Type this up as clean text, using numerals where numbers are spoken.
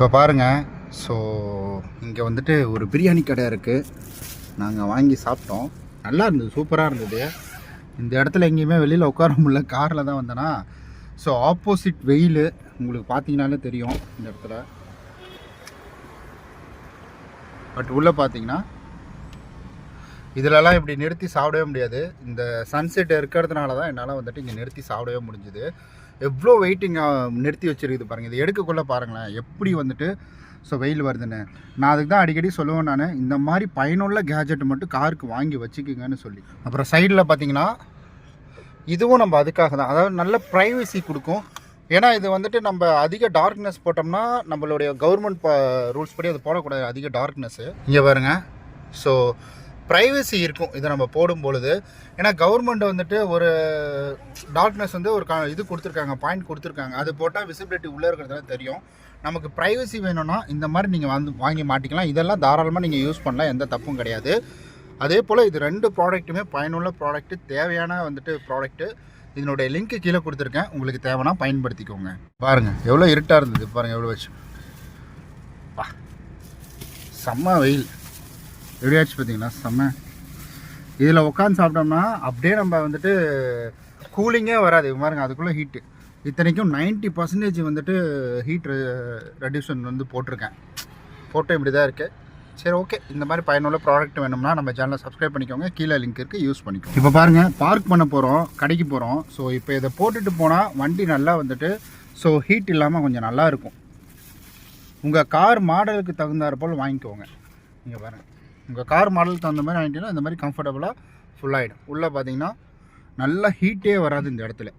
இப்போ பாருங்கள். ஸோ இங்கே வந்துட்டு ஒரு பிரியாணி கடை இருக்குது. நாங்கள் வாங்கி சாப்பிட்டோம். நல்லா இருந்தது, சூப்பராக இருந்தது. இந்த இடத்துல எங்கேயுமே வெளியில் உட்கார முடியல, காரில் தான் வந்தேன்னா. ஸோ ஆப்போசிட் வெயில் உங்களுக்கு பார்த்தீங்கனாலே தெரியும் இந்த இடத்துல. பட் உள்ளே பார்த்தீங்கன்னா இதிலலாம் இப்படி நிறுத்தி சாப்பிடவே முடியாது. இந்த சன்செட் இருக்கிறதுனால தான் என்னால் வந்துட்டு இங்கே நிறுத்தி சாப்பிடவே முடிஞ்சுது. எவ்வளோ வெயிட்டிங்காக நிறுத்தி வச்சுருக்குது பாருங்கள். இது எடுக்கக்குள்ளே பாருங்களேன் எப்படி வந்துட்டு ஸோ வெயில் வருதுன்னு. நான் அதுக்கு தான் அடிக்கடி சொல்லுவேன், நான் இந்த மாதிரி பயனுள்ள கேஜெட் மட்டும் காருக்கு வாங்கி வச்சுக்கிங்கன்னு சொல்லி. அப்புறம் சைடில் பார்த்தீங்கன்னா இதுவும் நம்ம அதுக்காக தான், அதாவது நல்ல ப்ரைவசி கொடுக்கும். ஏன்னா இது வந்துட்டு நம்ம அதிக டார்க்னஸ் போட்டோம்னா நம்மளுடைய கவர்மெண்ட் ரூல்ஸ் படி அது போடக்கூடாது, அதிக டார்க்னஸ்ஸு. இங்கே பாருங்கள். ஸோ ப்ரைவசி இருக்கும் இதை நம்ம போடும் பொழுது. ஏன்னா கவர்மெண்ட் வந்துட்டு ஒரு டார்க்னஸ் வந்து ஒரு இது கொடுத்துருக்காங்க, பாயிண்ட் கொடுத்துருக்காங்க. அது போட்டால் விசிபிலிட்டி உள்ளே இருக்கிறதுலாம் தெரியும். நமக்கு ப்ரைவசி வேணும்னா இந்த மாதிரி நீங்கள் வாங்கி மாட்டிக்கலாம். இதெல்லாம் தாராளமாக நீங்கள் யூஸ் பண்ணலாம், எந்த தப்பும் கிடையாது. அதே போல் இது 2 ப்ராடக்ட்டுமே பயனுள்ள ப்ராடக்ட்டு, தேவையான வந்துட்டு ப்ராடக்ட்டு. இதனுடைய லிங்க்கு கீழே கொடுத்துருக்கேன், உங்களுக்கு தேவைன்னா பயன்படுத்திக்கோங்க. பாருங்கள் எவ்வளோ இருட்டாக இருந்தது பாருங்கள், எவ்வளோ வச்சு செம்ம வெயில் எப்படியாச்சு பார்த்தீங்களா, செம்ம. இதில் உட்காந்து சாப்பிட்டோம்னா அப்படியே நம்ம வந்துட்டு கூலிங்கே வராது பாருங்க, அதுக்குள்ளே ஹீட்டு. இத்தனைக்கும் 90% வந்துட்டு ஹீட் ரெடியூஷன் வந்து போட்டிருக்கேன். ஃபோட்டோ இப்படி தான் இருக்குது. சரி, ஓகே. இந்த மாதிரி பயனுள்ள ப்ராடக்ட் வேணும்னா நம்ம சேனலை சப்ஸ்கிரைப் பண்ணிக்கோங்க, கீழே லிங்க் இருக்குது, யூஸ் பண்ணிக்கோங்க. இப்போ பாருங்கள், பார்க் பண்ண போகிறோம், கடைக்கு போகிறோம். ஸோ இப்போ இதை போட்டுட்டு போனால் வண்டி நல்லா வந்துட்டு ஸோ ஹீட் இல்லாமல் கொஞ்சம் நல்லா இருக்கும். உங்கள் கார் மாடலுக்கு தகுந்தாற் போல் வாங்கிக்கோங்க. இங்கே பாருங்கள், உங்கள் கார் மாடலுக்கு தகுந்த மாதிரி வாங்கிட்டீங்கன்னா இந்த மாதிரி கம்ஃபர்டபுளாக ஃபுல்லாகிடும். உள்ளே பார்த்தீங்கன்னா நல்லா ஹீட்டே வராது இந்த இடத்துல.